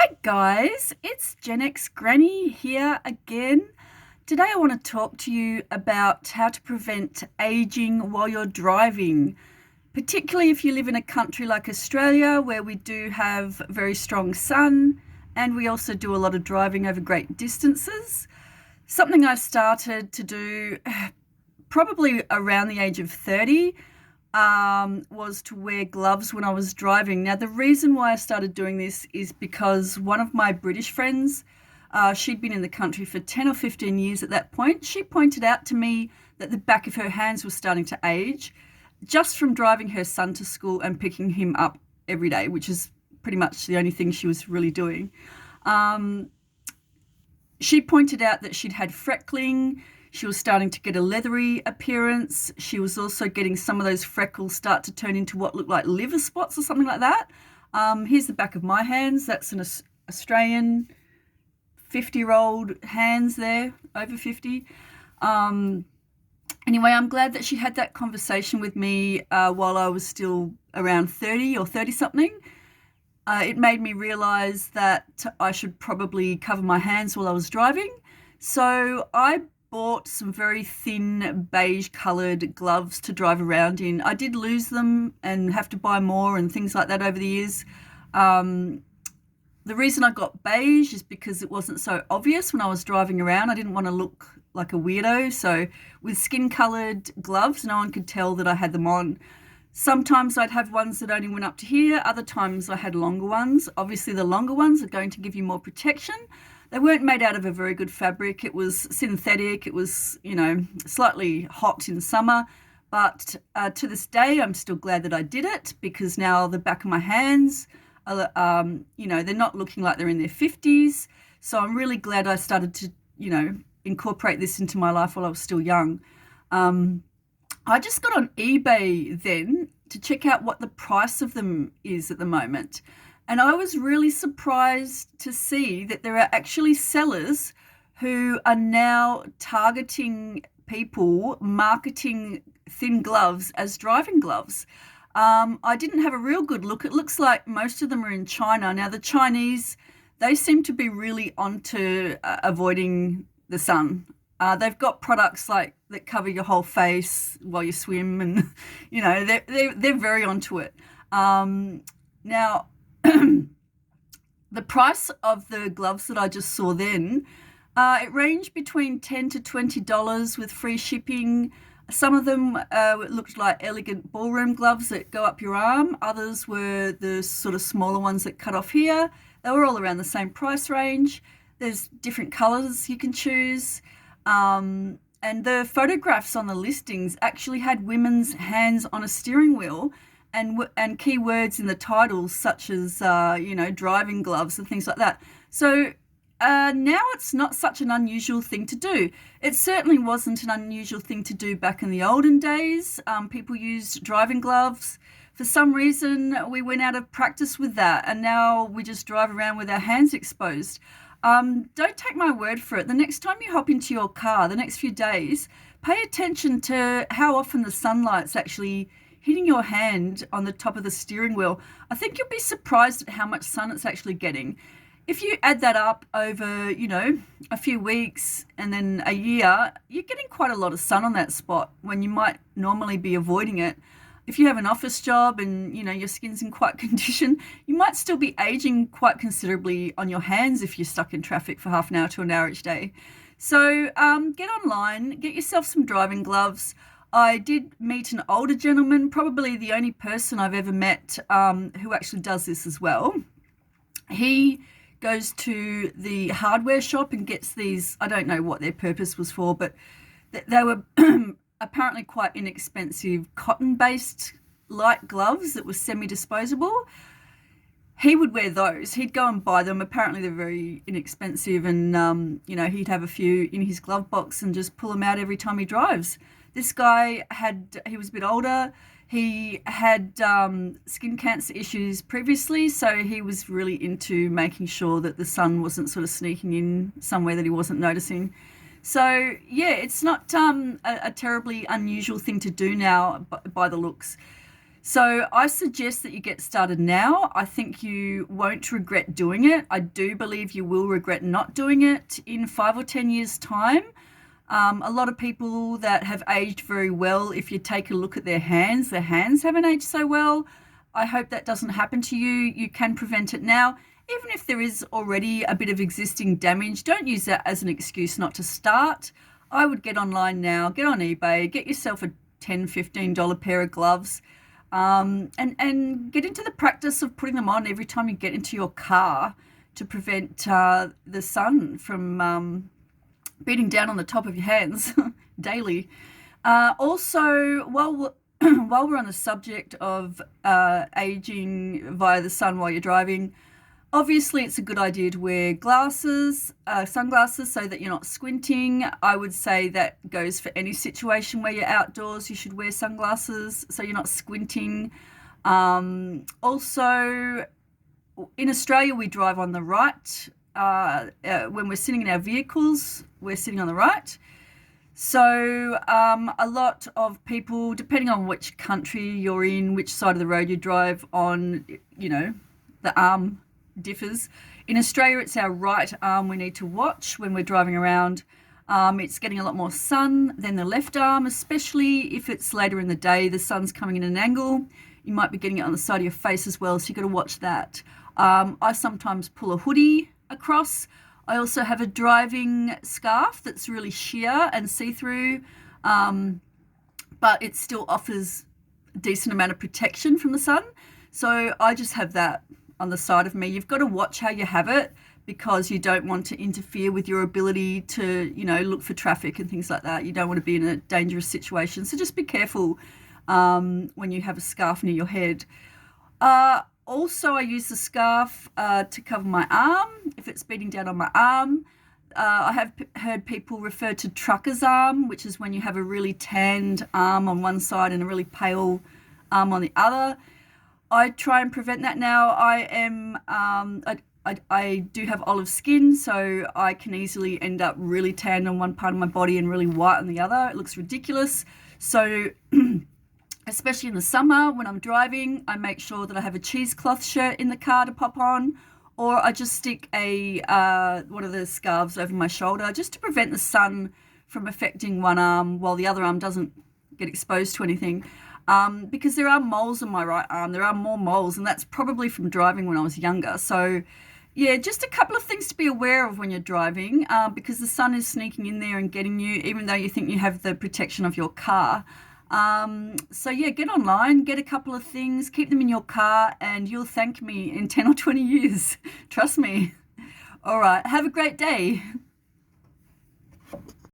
Hi guys, it's GenX Granny here again. Today I want to talk to you about how to prevent aging while you're driving, particularly if you live in a country like Australia where we do have very strong sun and we also do a lot of driving over great distances. Something I started to do probably around the age of 30 was to wear gloves when I was driving. Now, the reason why I started doing this is because one of my British friends, she'd been in the country for 10 or 15 years at that point. She pointed out to me that the back of her hands was starting to age just from driving her son to school and picking him up every day, which is pretty much the only thing she was really doing. Um, she pointed out that she'd had freckling. She was starting to get a leathery appearance. She was also getting some of those freckles start to turn into what looked like liver spots or something like that. Here's the back of my hands. That's an Australian 50-year-old hands there, over 50. Anyway, I'm glad that she had that conversation with me while I was still around 30 or 30 something. It made me realise that I should probably cover my hands while I was driving. So I bought some very thin beige coloured gloves to drive around in. I did lose them and have to buy more and things like that over the years. The reason I got beige is because it wasn't so obvious when I was driving around. I didn't want to look like a weirdo. So with skin coloured gloves, no one could tell that I had them on. Sometimes I'd have ones that only went up to here. Other times I had longer ones. Obviously the longer ones are going to give you more protection. They weren't made out of a very good fabric. It was synthetic. It was, slightly hot in summer. But to this day, I'm still glad that I did it because now the back of my hands, they're not looking like they're in their 50s. So I'm really glad I started to, incorporate this into my life while I was still young. I just got on eBay then to check out what the price of them is at the moment. And I was really surprised to see that there are actually sellers who are now targeting people marketing thin gloves as driving gloves. I didn't have a real good look. It looks like most of them are in China. Now, the Chinese, they seem to be really onto avoiding the sun. They've got products like that cover your whole face while you swim, and they're very onto it. Now, the price of the gloves that I just saw then, it ranged between $10 to $20 with free shipping. Some of them looked like elegant ballroom gloves that go up your arm. Others were the sort of smaller ones that cut off here. They were all around the same price range. There's different colours you can choose. And the photographs on the listings actually had women's hands on a steering wheel and keywords in the titles such as, driving gloves and things like that. So now it's not such an unusual thing to do. It certainly wasn't an unusual thing to do back in the olden days. People used driving gloves. For some reason, we went out of practice with that, and now we just drive around with our hands exposed. Don't take my word for it. The next time you hop into your car, the next few days, pay attention to how often the sunlight's actually hitting your hand on the top of the steering wheel. I think you'll be surprised at how much sun it's actually getting. If you add that up over, a few weeks and then a year, you're getting quite a lot of sun on that spot when you might normally be avoiding it. If you have an office job and, your skin's in quite condition, you might still be aging quite considerably on your hands if you're stuck in traffic for half an hour to an hour each day. So get online, get yourself some driving gloves. I did meet an older gentleman, probably the only person I've ever met who actually does this as well. He goes to the hardware shop and gets these, I don't know what their purpose was for, but they were apparently quite inexpensive cotton-based light gloves that were semi-disposable. He would wear those. He'd go and buy them. Apparently they're very inexpensive, and he'd have a few in his glove box and just pull them out every time he drives. This guy he was a bit older. He had skin cancer issues previously, so he was really into making sure that the sun wasn't sort of sneaking in somewhere that he wasn't noticing. So, yeah, it's not a terribly unusual thing to do now by the looks. So I suggest that you get started now. I think you won't regret doing it. I do believe you will regret not doing it in 5 or 10 years' time. A lot of people that have aged very well, if you take a look at their hands haven't aged so well. I hope that doesn't happen to you. You can prevent it now. Even if there is already a bit of existing damage, don't use that as an excuse not to start. I would get online now, get on eBay, get yourself a $10, $15 pair of gloves, and get into the practice of putting them on every time you get into your car to prevent the sun from beating down on the top of your hands daily. Also, while we're on the subject of aging via the sun while you're driving, obviously it's a good idea to wear sunglasses, so that you're not squinting. I would say that goes for any situation where you're outdoors. You should wear sunglasses so you're not squinting. Also, in Australia, we drive on the right. When we're sitting in our vehicles, we're sitting on the right. So a lot of people, depending on which country you're in, which side of the road you drive on, the arm differs. In Australia, it's our right arm we need to watch when we're driving around. It's getting a lot more sun than the left arm, especially if it's later in the day, the sun's coming in an angle. You might be getting it on the side of your face as well, so you've got to watch that. I sometimes pull a hoodie across. I also have a driving scarf that's really sheer and see-through, but it still offers a decent amount of protection from the sun. So I just have that on the side of me. You've got to watch how you have it, because you don't want to interfere with your ability to, look for traffic and things like that. You don't want to be in a dangerous situation. So just be careful when you have a scarf near your head. Also, I use the scarf to cover my arm if it's beating down on my arm. I have heard people refer to trucker's arm, which is when you have a really tanned arm on one side and a really pale arm on the other. I try and prevent that now. I do have olive skin, so I can easily end up really tanned on one part of my body and really white on the other. It looks ridiculous. So especially in the summer when I'm driving, I make sure that I have a cheesecloth shirt in the car to pop on, or I just stick one of the scarves over my shoulder just to prevent the sun from affecting one arm while the other arm doesn't get exposed to anything. Because there are moles on my right arm. There are more moles, and that's probably from driving when I was younger. So yeah, just a couple of things to be aware of when you're driving, because the sun is sneaking in there and getting you, even though you think you have the protection of your car. So yeah, get online, get a couple of things, keep them in your car, and you'll thank me in 10 or 20 years. Trust me. All right. Have a great day.